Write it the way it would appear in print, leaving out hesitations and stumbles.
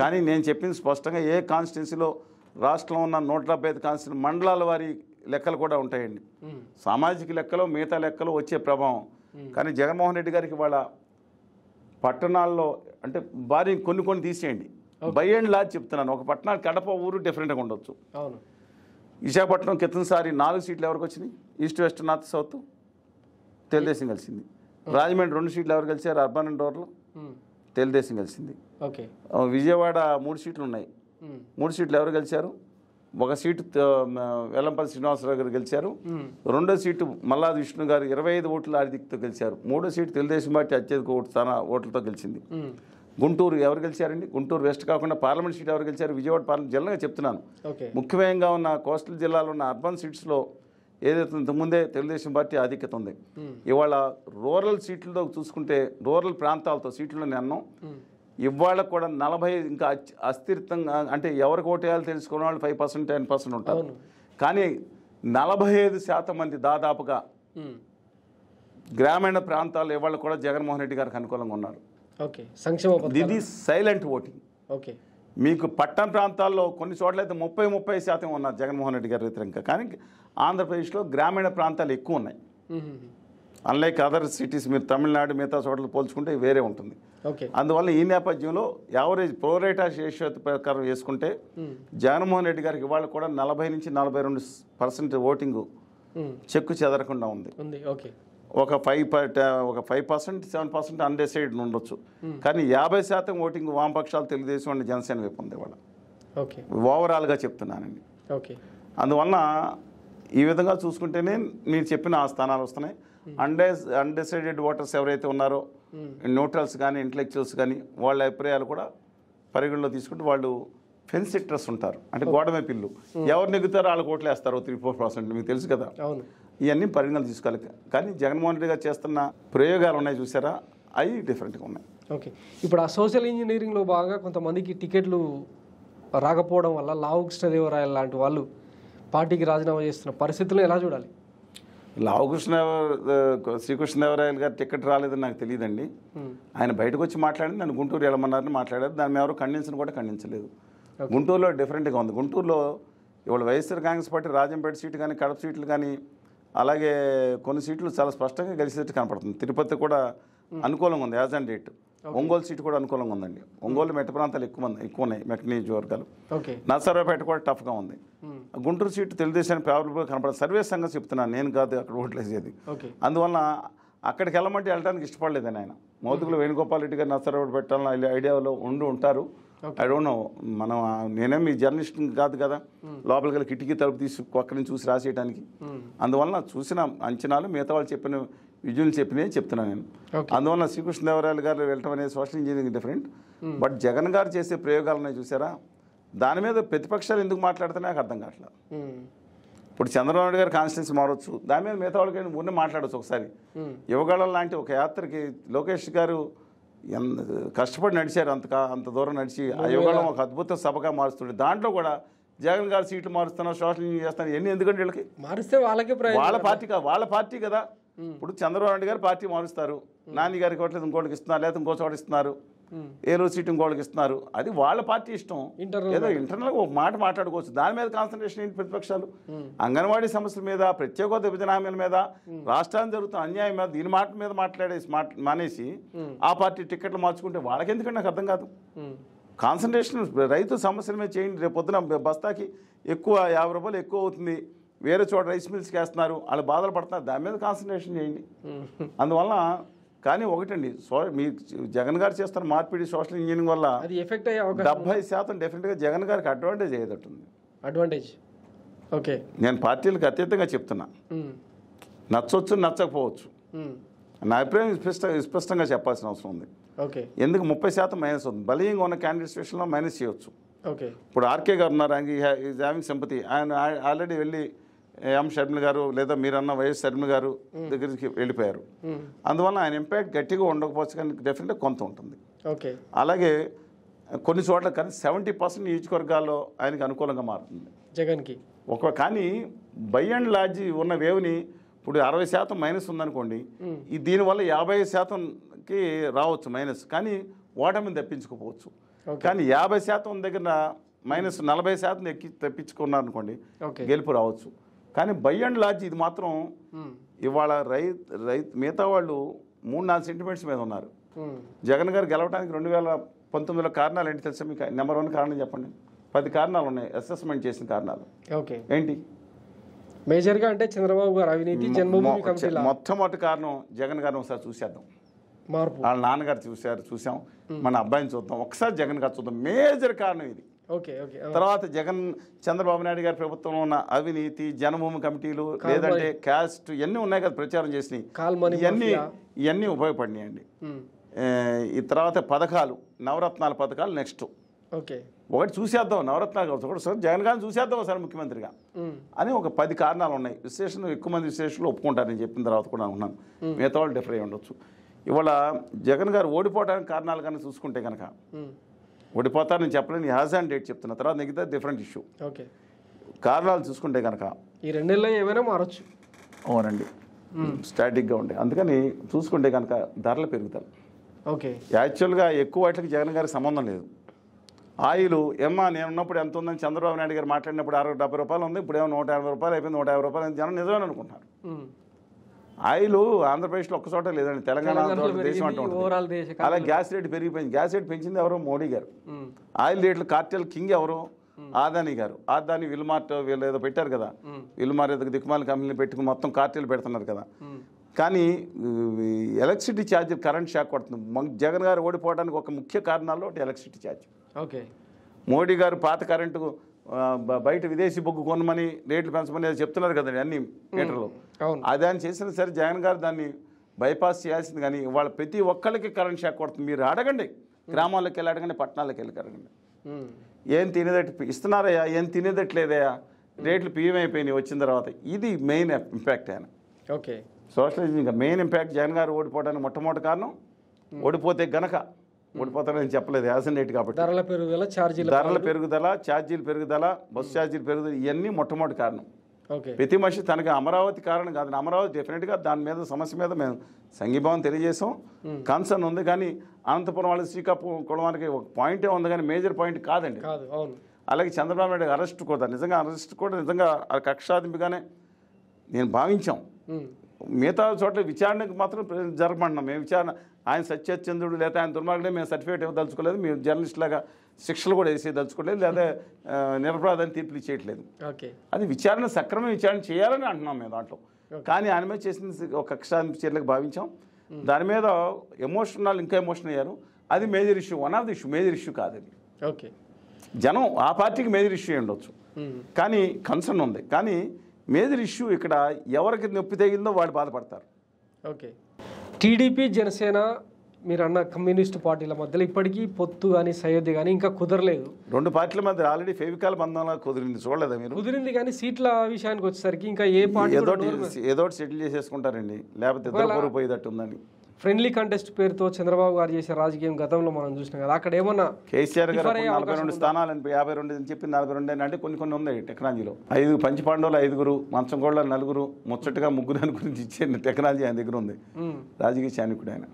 కానీ నేను చెప్పింది స్పష్టంగా ఏ కాన్స్టిట్యున్సీలో రాష్ట్రంలో ఉన్న 175 కాన్స్టిట్యూన్సీ మండలాల వారి లెక్కలు కూడా ఉంటాయండి. సామాజిక లెక్కలు మిగతా లెక్కలు వచ్చే ప్రభావం. కానీ జగన్మోహన్ రెడ్డి గారికి వాళ్ళ పట్టణాల్లో అంటే భారీ కొన్ని తీసేయండి. బై అండ్ లార్జ్ చెప్తున్నాను. ఒక పట్టణానికి కడప ఊరు డిఫరెంట్గా ఉండొచ్చు. విశాఖపట్నం కిందసారి 4 సీట్లు ఎవరికి వచ్చినాయి? East west north south Telugu Desam కలిసింది. రాజమండ్రి 2 సీట్లు ఎవరు కలిసారు? అర్బన్ అండ్ రూరల్ తెలుగుదేశం కలిసింది. విజయవాడ 3 సీట్లు ఉన్నాయి. 3 సీట్లు ఎవరు గెలిచారు? 1 సీటు వెల్లంపల్లి శ్రీనివాసరావు గారు గెలిచారు. 2వ సీటు మల్లాది విష్ణు గారు 25 ఓట్ల ఆధిక్యతతో గెలిచారు. 3వ సీటు తెలుగుదేశం పార్టీ అత్యధిక ఓట్లతో గెలిచింది. గుంటూరు ఎవరు గెలిచారండి? గుంటూరు వెస్ట్ కాకుండా పార్లమెంట్ సీట్ ఎవరు గెలిచారు? విజయవాడ పార్లమెంట్ జిల్లాగా చెప్తున్నాను. ముఖ్యంగా ఉన్న కోస్టల్ జిల్లాలో ఉన్న అర్బన్ సీట్స్లో ఏదైతే ఇంతకుముందే తెలుగుదేశం పార్టీ ఆధిక్యత ఉంది. ఇవాళ రూరల్ సీట్లతో చూసుకుంటే రూరల్ ప్రాంతాలతో సీట్లు అన్నాం. ఇవాళ కూడా 40 ఇంకా అస్థిరంగా అంటే ఎవరికి ఓటేయాలో తెలుసుకున్న వాళ్ళు 5% 10% ఉంటారు. కానీ 45% మంది దాదాపుగా గ్రామీణ ప్రాంతాల్లో ఇవాళ కూడా జగన్మోహన్ రెడ్డి గారికి అనుకూలంగా ఉన్నారు. ఇది సైలెంట్ ఓటింగ్. మీకు పట్టణ ప్రాంతాల్లో కొన్ని చోట్ల అయితే 30% ఉన్నారు జగన్మోహన్ రెడ్డి గారి వ్యతిరేకంగా. కానీ ఆంధ్రప్రదేశ్లో గ్రామీణ ప్రాంతాలు ఎక్కువ ఉన్నాయి. అన్లైక్ అదర్ సిటీస్ మీరు తమిళనాడు మిగతా చోట్ల పోల్చుకుంటే వేరే ఉంటుంది. అందువల్ల ఈ నేపథ్యంలో యావరేజ్ ప్రోరేటా రేషియో ప్రకారం వేసుకుంటే జగన్మోహన్ రెడ్డి గారికి ఇవాళ కూడా 40 నుంచి 42% ఓటింగ్ చెక్కు చెదరకుండా ఉంది. ఒక 5% 7% అన్డిసైడ్ ఉండొచ్చు. కానీ 50% ఓటింగ్ వామపక్షాలు తెలుగుదేశం అండ్ జనసేన వైపు ఉంది ఇవాళ. ఓవరాల్గా చెప్తున్నానండి. అందువలన ఈ విధంగా చూసుకుంటేనే మీరు చెప్పిన ఆ స్థానాలు వస్తున్నాయి. అన్డిసైడెడ్ ఓటర్స్ ఎవరైతే ఉన్నారో న్యూట్రల్స్ కానీ ఇంటలెక్చువల్స్ కానీ వాళ్ళ అభిప్రాయాలు కూడా పరిగణలో తీసుకుంటే వాళ్ళు ఫెన్స్ సిట్రస్ ఉంటారు. అంటే గోడమే పిల్లు ఎవరు నెగ్గుతారో వాళ్ళకి ఓట్లు వేస్తారు 3-4%. మీకు తెలుసు కదా. ఇవన్నీ పరిగణలు తీసుకోవాలి. కానీ జగన్మోహన్ రెడ్డి గారు చేస్తున్న ప్రయోగాలు ఉన్నాయి చూసారా, అవి డిఫరెంట్గా ఉన్నాయి. ఇప్పుడు ఆ సోషల్ ఇంజనీరింగ్లో బాగా కొంతమందికి టికెట్లు రాకపోవడం వల్ల లావు కృష్ణదేవరాయలు లాంటి వాళ్ళు పార్టీకి రాజీనామా చేస్తున్న పరిస్థితుల్లో ఎలా చూడాలి? శ్రీకృష్ణదేవరాయలు గారు టికెట్ రాలేదని నాకు తెలియదండి. ఆయన బయటకు వచ్చి మాట్లాడి నన్ను గుంటూరు వెళ్ళమన్నారని మాట్లాడారు. దాన్ని ఎవరు ఖండించలేదు. గుంటూరులో డిఫరెంట్గా ఉంది. గుంటూరులో ఇవాళ వైఎస్ఆర్ కాంగ్రెస్ పార్టీ రాజంపేట సీటు కానీ కడప సీట్లు కానీ అలాగే కొన్ని సీట్లు చాలా స్పష్టంగా గెలిచేట్టు కనపడుతుంది. తిరుపతి కూడా అనుకూలంగా ఉంది as and date. Ongole seat కూడా అనుకూలంగా ఉందండి. ఒంగోలు మెట్ట ప్రాంతాలు ఎక్కువ ఉన్నాయి మెట్ట నియోజకవర్గాలు. నర్సరావుపేట కూడా టఫ్గా ఉంది. గుంటూరు సీటు తెలుగుదేశానికి ఫేవరబుల్గా కనపడదు. సర్వే సంఘం చెప్తున్నాను, నేను కాదు అక్కడ ఓట్లు వేసేది. అందువల్ల అక్కడికి వెళ్ళడానికి ఇష్టపడలేదని ఆయన. మోదుగులో వేణుగోపాల్ రెడ్డి గారు నర్సరావుపేట పెట్టాలని ఐడియాలో ఉంటారు. I don't know. నేనేం మీ జర్నలిస్ట్ కాదు కదా, లోపలికి వెళ్ళి కిటికీ తలుపు తీసి అక్కడి నుంచి చూసి రాసేయడానికి. అందువలన చూసిన అంచనాలు మిగతా వాళ్ళు చెప్పిన విజువల్ చెప్పినవి చెప్తున్నాను నేను. అందువల్ల శ్రీకృష్ణదేవరాయలు గారు వెళ్ళటం అనేది social engineering different. But Jagan గారు చేసే ప్రయోగాలను చూసారా, దాని మీద ప్రతిపక్షాలు ఎందుకు మాట్లాడితే నాకు అర్థం కావట్లేదు. ఇప్పుడు చంద్రబాబు నాయుడు గారు కాన్స్టిట్యున్సీ మారవచ్చు, దాని మీద మిగతా వాళ్ళకి ఊరిని మాట్లాడవచ్చు. ఒకసారి యువగళం లాంటి ఒక యాత్రకి లోకేష్ గారు కష్టపడి నడిచారు. అంత దూరం నడిచి ఆ యువగళం ఒక అద్భుత సభగా మారుస్తుండే. దాంట్లో కూడా జగన్ గారు సీట్లు మారుస్తున్నారు, సోషల్ ఇంజనీరింగ్ చేస్తున్నారు. ఎన్ని ఎందుకంటే వీళ్ళకి మారిస్తే వాళ్ళ పార్టీ కదా. ఇప్పుడు చంద్రబాబు నాయుడు గారు పార్టీ మారుస్తారు, నాని గారికి ఇవ్వట్లేదు ఇంకోటికి ఇస్తున్నారు, లేదా ఇంకో చోట ఇస్తున్నారు, ఏలూరు సీటు ఇంకోటికి ఇస్తున్నారు. అది వాళ్ళ పార్టీ ఇష్టం. ఏదో ఇంటర్నల్గా ఒక మాట మాట్లాడుకోవచ్చు. దాని మీద కాన్సన్ట్రేషన్ ఏంటి ప్రతిపక్షాలు? అంగన్వాడీ సమస్యల మీద, ప్రత్యేక హోదా విభజన హామీల మీద, రాష్ట్రానికి జరుగుతున్న అన్యాయం మీద, దీని మాట మీద మానేసి ఆ పార్టీ టికెట్లు మార్చుకుంటే వాళ్ళకి ఎందుకంటే నాకు అర్థం కాదు. కాన్సన్ట్రేషన్ రైతు సమస్యల మీద చేయండి. రేపు పొద్దున బస్తాకి ఎక్కువ 50 రూపాయలు ఎక్కువ అవుతుంది, వేరే చోట రైస్ మిల్స్కి వేస్తున్నారు, వాళ్ళు బాధలు పడుతున్నారు, దాని మీద కాన్సన్ట్రేషన్ చేయండి. అందువల్ల కానీ ఒకటండి, మీ జగన్ గారు చేస్తున్న మార్పిడి సోషల్ ఇంజనీరింగ్ వల్ల 70% డెఫినెట్గా జగన్ గారికి అడ్వాంటేజ్ అయ్యేటట్టుంది. నేను పార్టీలకు అత్యంతంగా చెప్తున్నా, నచ్చవచ్చు నచ్చకపోవచ్చు, నా అభిప్రాయం స్పష్టంగా చెప్పాల్సిన అవసరం ఉంది. ఎందుకు 30% మైనస్ అవుతుంది? బలీయంగా ఉన్న క్యాండిడేట్స్ విషయంలో మైనస్ చేయవచ్చు. ఇప్పుడు ఆర్కే గారు ఉన్నారు, ఈజ్ హ్యావింగ్ సింపతి. ఆయన ఆల్రెడీ వెళ్ళి ఎం షర్మిల గారు లేదా మీరన్న వైఎస్ షర్మిల గారు దగ్గరికి వెళ్ళిపోయారు. అందువల్ల ఆయన ఇంపాక్ట్ గట్టిగా ఉండకపోవచ్చు, కానీ డెఫినెట్గా కొంత ఉంటుంది. అలాగే కొన్ని చోట్ల కానీ 70% నియోజకవర్గాల్లో ఆయనకి అనుకూలంగా మారుతుంది జగన్కి. కానీ బై అండ్ లార్జ్ ఉన్న వేవ్ని ఇప్పుడు 60% మైనస్ ఉందనుకోండి, దీనివల్ల 50%కి రావచ్చు మైనస్, కానీ ఓటమిని తప్పించుకోవచ్చు. కానీ 50% ఉన్న దగ్గర మైనస్ 40% ఎక్కి తెప్పించుకున్నారు అనుకోండి, గెలుపు రావచ్చు. కానీ బై అండ్ లార్జ్ ఇది మాత్రం ఇవాళ రైతు మిగతా వాళ్ళు 3-4 సెంటిమెంట్స్ మీద ఉన్నారు. జగన్ గారు గెలవడానికి 2019లో కారణాలు ఏంటి తెలుసా మీకు? నెంబర్ 1 కారణం చెప్పండి. 10 కారణాలు ఉన్నాయి అసెస్మెంట్ చేసిన కారణాలు. ఏంటి మేజర్గా అంటే చంద్రబాబు గారు అవినీతి, జన్మభూమి కమిటీ. మొట్టమొదటి కారణం జగన్ గారిని ఒకసారి చూసేద్దాం. మార్పు వాళ్ళ నాన్నగారు చూసాం, మన అబ్బాయిని చూద్దాం, ఒకసారి జగన్ గారు చూద్దాం. మేజర్ కారణం ఇది. తర్వాత చంద్రబాబు నాయుడు గారి ప్రభుత్వంలో ఉన్న అవినీతి, జన్మభూమి కమిటీలు, లేదంటే క్యాస్ట్ ఇవన్నీ ఉన్నాయి కదా ప్రచారం చేసినాయి, ఇవన్నీ ఉపయోగపడినాయండి. ఈ తర్వాత పథకాలు, నవరత్నాల పథకాలు నెక్స్ట్ ఒకటి చూసేద్దాం, నవరత్నాలు ఒకటి జగన్ గారిని చూసేద్దాం ఒకసారి ముఖ్యమంత్రిగా అని ఒక 10 కారణాలు ఉన్నాయి. విశ్లేషణ ఎక్కువ మంది విశ్లేషణలు ఒప్పుకుంటారు, నేను చెప్పిన తర్వాత కూడా ఉన్నాను. మిగతా వాళ్ళు డిఫర్ అయ్యి ఉండొచ్చు. ఇవాళ జగన్ గారు ఓడిపోవడానికి కారణాలు కనుక చూసుకుంటే కనుక, ఓడిపోతారని చెప్పలేని హ్యాజ్ అండ్ డేట్ చెప్తున్న తర్వాత మిగతా డిఫరెంట్ ఇష్యూ. కారణాలు చూసుకుంటే కనుక ఈ 2 నెలల్లో ఏమైనా మారచ్చు. అవునండి, స్టాటిక్గా ఉండే. అందుకని చూసుకుంటే కనుక ధరలు పెరుగుతాయి. యాక్చువల్గా ఎక్కువ వాటికి జగన్ గారికి సంబంధం లేదు. ఆయిల్ నేను ఉన్నప్పుడు ఎంత ఉందని చంద్రబాబు నాయుడు గారు మాట్లాడినప్పుడు 60-70 రూపాయలు ఉంది, ఇప్పుడు ఏమో 150 రూపాయలు అయిపోయింది. 150 రూపాయలు జనం నిజమని అనుకుంటున్నారు. ఆయిల్ ఆంధ్రప్రదేశ్లో ఒక్క చోట లేదండి, తెలంగాణ దేశం అంటూ ఉంటుంది. అలా గ్యాస్ రేటు పెరిగిపోయింది. గ్యాస్ రేటు పెంచింది ఎవరో? మోడీ గారు. ఆయిల్ రేట్లు కార్టెల్ కింగ్ ఎవరు? ఆదాని గారు. ఆదాని విల్మార్ట్ వీళ్ళు ఏదో పెట్టారు కదా, విల్మార్ట్ ఏదో దిక్కుమాల కంపెనీలు పెట్టుకుని మొత్తం కార్టెల్ పెడుతున్నారు కదా. కానీ ఎలక్ట్రిసిటీ ఛార్జ్ కరెంట్ షాక్ కొడుతుంది. జగన్ గారు ఓడిపోవడానికి ఒక ముఖ్య కారణాల్లో ఒకటి ఎలక్ట్రిసిటీ ఛార్జ్. మోడీ గారు పాత కరెంటు బయట విదేశీ బొగ్గు కొనమని రేట్లు పెంచమని చెప్తున్నారు కదండి అన్ని మీటర్లు. అది ఆయన చేసినా సరే జగన్ గారు దాన్ని బైపాస్ చేయాల్సింది. కానీ వాళ్ళ ప్రతి ఒక్కరికి కరెంట్ షాక్ కొడుతుంది. మీరు అడగండి, గ్రామాల్లోకి వెళ్ళి అడగండి, పట్టణాలకు వెళ్ళి అడగండి. ఏం తినేదట్టు ఇస్తున్నారయ్యా, ఏం తినేదట్లేదయ్యా, రేట్లు పియ్యమైపోయినాయి వచ్చిన తర్వాత. ఇది మెయిన్ ఇంపాక్ట్ ఆయన. సోషలిజం ఇంకా మెయిన్ ఇంపాక్ట్. జగన్ గారు ఓడిపోవడానికి మొట్టమొదటి కారణం, ఓడిపోతే గనక ఓడిపోతారని చెప్పలేదు, యాసన్ రేట్ కాబట్టి ధరల పెరుగుదల, ఛార్జీలు పెరుగుదల, బస్సు ఛార్జీలు పెరుగుదల, ఇవన్నీ మొట్టమొదటి కారణం. ప్రతి మనిషి తనకి అమరావతి కారణం కాదు. అమరావతి డెఫినెట్గా దాని మీద సమస్య మీద మేము సంఘీభావం తెలియజేసాం, కన్సర్న్ ఉంది. కానీ అనంతపురం వాళ్ళు శ్రీకాకుళం వారికి ఒక పాయింటే ఉంది, కానీ మేజర్ పాయింట్ కాదండి. అలాగే చంద్రబాబు నాయుడు అరెస్ట్ కూడా నిజంగా కక్షాదింపుగానే నేను భావించాం. మిగతా చోట్ల విచారణకు మాత్రం జరపమన్నాం మేము. విచారణ ఆయన సత్యచంద్రుడు లేదా ఆయన దుర్మార్గుడే, మేము సర్టిఫికేట్ ఇవ్వదలుచుకోలేదు, మేము జర్నలిస్ట్ లాగా శిక్షలు కూడా వేసేదలుచుకోలేదు, లేదా నిరపరాధాన్ని తీర్పులు ఇచ్చేయట్లేదు. అది విచారణ సక్రమ విచారణ చేయాలని అంటున్నాం మేము దాంట్లో. కానీ ఆయన మీద చేసిన ఒక కక్షాదింపు చర్యలకు భావించాం. దాని మీద ఇంకా ఎమోషన్ అయ్యారు. అది major issue, one of the issue, major issue కాదండి. జనం ఆ పార్టీకి మేజర్ ఇష్యూ ఉండొచ్చు, కానీ కన్సర్న్ ఉంది. కానీ మేజర్ ఇష్యూ ఇక్కడ ఎవరికి నొప్పి తగిలిందో వాళ్ళు బాధపడతారు. టీడీపీ, జనసేన మీరన్న కమ్యూనిస్టు పార్టీల మధ్యలో ఇప్పటికీ పొత్తు కానీ సయోధ్య కానీ ఇంకా కుదరలేదు. 2 పార్టీల మధ్య ఆల్రెడీ ఫెవికాల్ బంధంలో కుదిరింది, చూడలేదా మీరు? కుదిరింది, కానీ సీట్ల విషయానికి వచ్చేసరికి ఇంకా ఏ పార్టీ ఏదో సెటిల్ చేసేసుకుంటారండి, లేకపోతే ఇద్దరు పోయేటట్టు ఉందని. ఫ్రెండ్లీ కంటెస్ట్ పేరుతో చంద్రబాబు గారు చేసే రాజకీయం గతంలో మనం చూసినాం కదా. అక్కడ ఏమన్నా కేసీఆర్ గారు 42 స్థానాలు 52 అని చెప్పి 42 అంటే కొన్ని ఉన్నాయి టెక్నాలజీలో. 5 పంచిపాండవులు 5, మంచం గోళ్ళ 4, ముచ్చటగా 3 గురించి ఇచ్చే టెక్నాలజీ ఆయన దగ్గర ఉంది. రాజకీయ చాణక్యుడు ఆయన.